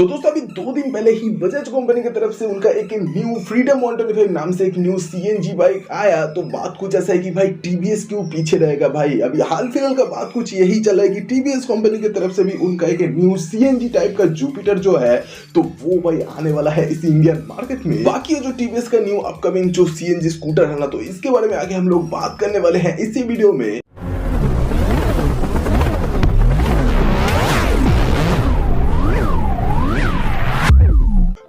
तो दोस्तों अभी 2 दिन पहले ही बजाज कंपनी की तरफ से उनका एक न्यू फ्रीडम 125 नाम से एक न्यू सीएनजी बाइक आया। तो बात कुछ ऐसा है कि भाई टीवीएस क्यों पीछे रहेगा भाई। अभी हाल फिलहाल का बात कुछ यही चल रहा है कि टीवीएस कंपनी की तरफ से भी उनका एक न्यू सीएनजी टाइप का जुपिटर जो है तो वो भाई आने वाला है इस इंडियन मार्केट में। बाकी जो टीवीएस का न्यू अपकमिंग जो सीएनजी स्कूटर है ना, तो इसके बारे में आगे हम लोग बात करने वाले हैं इसी वीडियो में।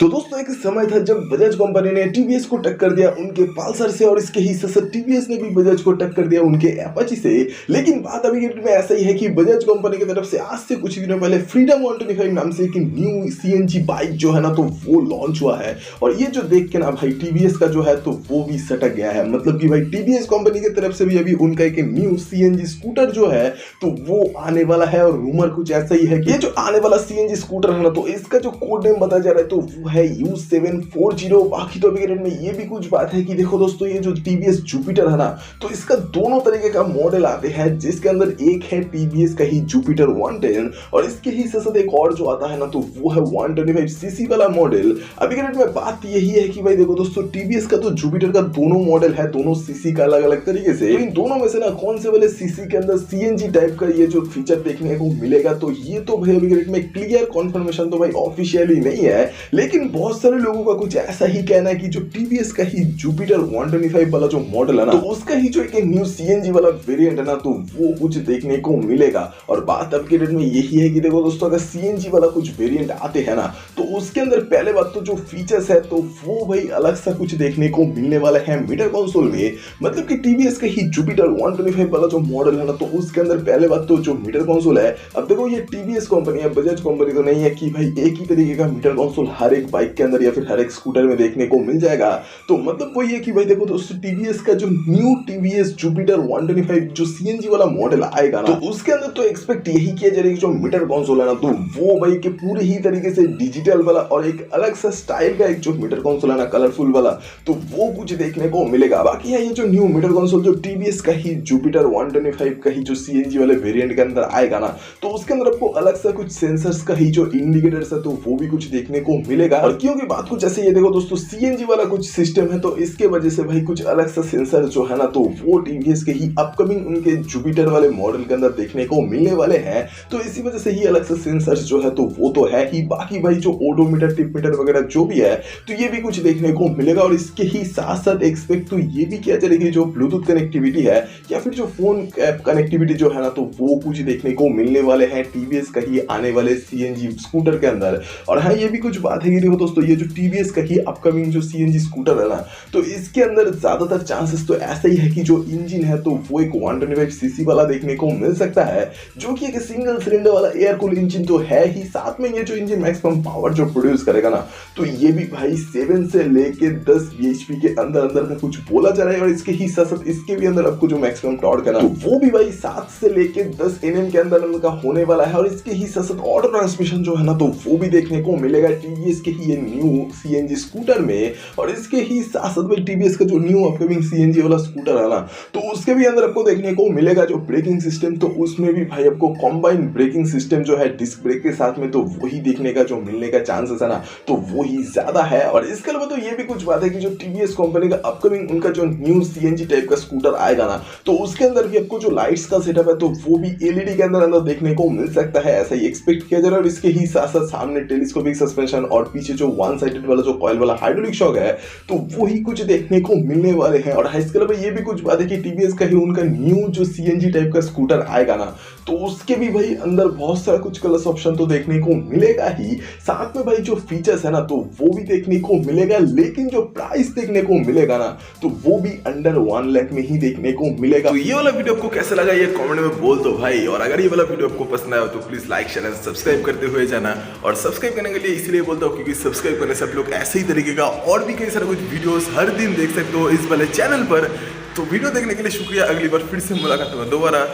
तो दोस्तों एक समय था जब बजाज कंपनी ने टीवीएस को टक्कर दिया उनके पल्सर से, और इसके ही साथ टीवीएस ने भी बजाज को टक्कर दिया उनके अपाची से। लेकिन बात अभी में ऐसा ही है कि बजाज कंपनी की तरफ से आज से कुछ दिनों पहले फ्रीडम 125 नाम से एक न्यू सीएनजी बाइक जो है ना, तो वो लॉन्च हुआ है। और ये जो देख के ना भाई टीवीएस का जो है तो वो भी सटक गया है। मतलब कि भाई टीवीएस कंपनी की तरफ से भी अभी उनका एक न्यू सीएनजी स्कूटर जो है तो वो आने वाला है। और रूमर कुछ ऐसा ही है कि ये जो आने वाला सीएनजी स्कूटर है ना, तो इसका जो कोड नेम बताया जा रहा है तो वो है U740। बाकी तो अभी में ये भी कुछ बात है कि देखो दोस्तों, ये जो टीवीएस जुपिटर है ना, तो इसका दोनों तरीके का मॉडल आते हैं, जिसके अंदर एक है टीवीएस का ही जुपिटर 110 और इसके ही साथ एक और जो आता है ना, तो वो है 125 सीसी वाला मॉडल। अभी में बात यही है कि भाई देखो दोस्तों, टीवीएस का तो जुपिटर का दोनों मॉडल है, दोनों सीसी का अलग अलग तरीके से। इन दोनों में से ना कौन से वाले सीसी के अंदर सीएनजी टाइप का ये जो फीचर देखने को मिलेगा, तो ये तो भाई अभी में क्लियर कॉन्फर्मेशन तो भाई ऑफिशियली नहीं है। लेकिन बहुत सारे लोगों का कुछ ऐसा ही कहना है कि जो टीवीएस का ही जुपिटर 125 वाला जो मॉडल है ना, तो उसका ही जो एक न्यू सीएनजी वाला वेरिएंट है ना, तो वो कुछ देखने को मिलेगा। और बात अब के डेट में यही है कि देखो दोस्तों, अगर सीएनजी वाला कुछ वेरिएंट आते हैं ना, तो उसके अंदर पहले बात तो जो फीचर्स है तो वो भाई अलग सा कुछ देखने को मिलने वाला है मीटर कंसोल में। मतलब कि टीवीएस का ही जुपिटर 125 वाला जो मॉडल है ना, तो उसके अंदर पहले बात तो जो मीटर कंसोल है, अब देखो ये टीवीएस कंपनी है, बजाज कंपनी तो नहीं है कि भाई एक ही तरीके का मीटर कंसोल हर एक बाइक के अंदर या फिर हर एक स्कूटर में देखने को मिल जाएगा। तो मतलब वो ये कि भाई देखो दोस्तों, टीवीएस का जो न्यू टीवीएस जुपिटर 125 जो सीएनजी वाला मॉडल आएगा ना, तो उसके अंदर तो एक्सपेक्ट यही किया जा रहा है कि जो मीटर कंसोल है ना, तो वो भाई के पूरे ही तरीके से डिजिटल वाला और एक अलग सा स्टाइल का एक जो मीटर कंसोल है ना, कलरफुल वाला, तो वो कुछ देखने को मिलेगा। बाकी है ये जो न्यू मीटर कंसोल जो टीवीएस का ही जुपिटर 125 का ही जो सीएनजी वाले वेरिएंट के अंदर आएगा ना, तो उसके अंदर आपको अलग सा कुछ सेंसर्स का ही जो इंडिकेटर्स है तो वो भी कुछ देखने को मिलेगा। और क्योंकि बात कुछ ऐसे ये देखो दोस्तों, सीएनजी वाला कुछ सिस्टम है, तो इसके वजह से भाई कुछ अलग सा सेंसर जो है ना, तो वो टीवीएस के ही अपकमिंग उनके जुपिटर वाले मॉडल के अंदर देखने को मिलने वाले हैं। तो इसी वजह से ही अलग से सेंसर्स जो है तो वो तो है ही। बाकी भाई जो ओडोमीटर, टिप मीटर वगैरह जो भी है, तो ये भी कुछ देखने को मिलेगा। और इसके ही साथ साथ एक्सपेक्ट तो ये भी किया चलेगी जो ब्लूटूथ कनेक्टिविटी है या फिर जो फोन ऐप कनेक्टिविटी जो है ना, तो वो कुछ देखने को मिलने वाले हैं टीवीएस का ही आने वाले सीएनजी स्कूटर के अंदर। और हाँ, ये भी कुछ बात है कि देखो दोस्तों, ये जो टीवीएस का ही अपकमिंग जो सीएनजी स्कूटर है ना, तो इसके अंदर ज्यादातर चांसेस तो ऐसा ही है कि जो इंजन है तो वो एक 125 सीसी वाला देखने को मिल सकता है, जो कि एक सिंगल सिलेंडर वाला एयर कूल इंजन तो है ही। साथ में ये जो इंजन मैक्सिमम पावर जो प्रोड्यूस करेगा ना, तो ये भी भाई 7 से लेके 10 bhp के अंदर अंदर में कुछ बोला जा रहा है। और इसके ही साथ साथ इसके भी अंदर आपको जो मैक्सिमम टॉर्क है ना, तो वो भी भाई 7 से लेके 10 Nm के अंदर का होने वाला है। और इसके ही साथ साथ ऑटो ट्रांसमिशन जो है ना, तो वो भी देखने को मिलेगा टीवीएस के ही ये न्यू सीएनजी स्कूटर में। और इसके ही साथ साथ भाई टीवीएस का जो न्यू अपकमिंग सीएनजी वाला स्कूटर है ना, तो उसके भी अंदर आपको देखने को मिलेगा जो ब्रेकिंग सिस्टम, तो उसमें भी भाई आपको कॉम्बाइन ब्रेकिंग सिस्टम जो है डिस्क ब्रेक के साथ में, तो वही देखने का जो मिलने का चांसेस है ना, तो वो ही ज्यादा है। और इसके अलावा तो ये भी कुछ बात है कि जो टीवीएस कंपनी का अपकमिंग उनका जो न्यू सीएनजी टाइप का स्कूटर आएगा ना, तो उसके अंदर भी आपको जो लाइट्स का सेटअप है तो वो भी एलईडी के अंदर अंदर देखने को मिल सकता है, ऐसा ही एक्सपेक्ट किया जा रहा है। और इसके ही साथ साथ सामने टेलीस्कोपिक सस्पेंशन और पीछे जो वन साइडेड वाला जो कॉइल वाला हाइड्रोलिक शॉक है, तो वो ही कुछ देखने को मिलने वाले हैं। और इसके अलावा ये भी कुछ बात है कि टीवीएस का ही उनका न्यू जो सीएनजी टाइप का स्कूटर आएगा ना, तो उसके भी भाई अंदर बहुत सारा कुछ कलर्स ऑप्शन तो देखने को मिलेगा ही। साथ में भाई जो फीचर्स है ना, तो वो भी देखने को मिलेगा। लेकिन जो प्राइस देखने को मिलेगा ना, तो वो भी अंडर 1 लाख में ही देखने को मिलेगा। तो ये वाला वीडियो आपको कैसा लगा ये कमेंट में बोल दो भाई। और अगर ये वाला वीडियो आपको पसंद आया तो प्लीज लाइक शेयर सब्सक्राइब करते हुए जाना। और सब्सक्राइब करने के लिए इसलिए बोलता हूँ क्योंकि सब्सक्राइब करने से आप लोग ऐसे ही तरीके का और भी कई सारे कुछ वीडियोस हर दिन देख सकते हो इस वाले चैनल पर। तो वीडियो देखने के लिए शुक्रिया। अगली बार फिर से मुलाकात होगा दोबारा।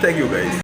Thank you guys.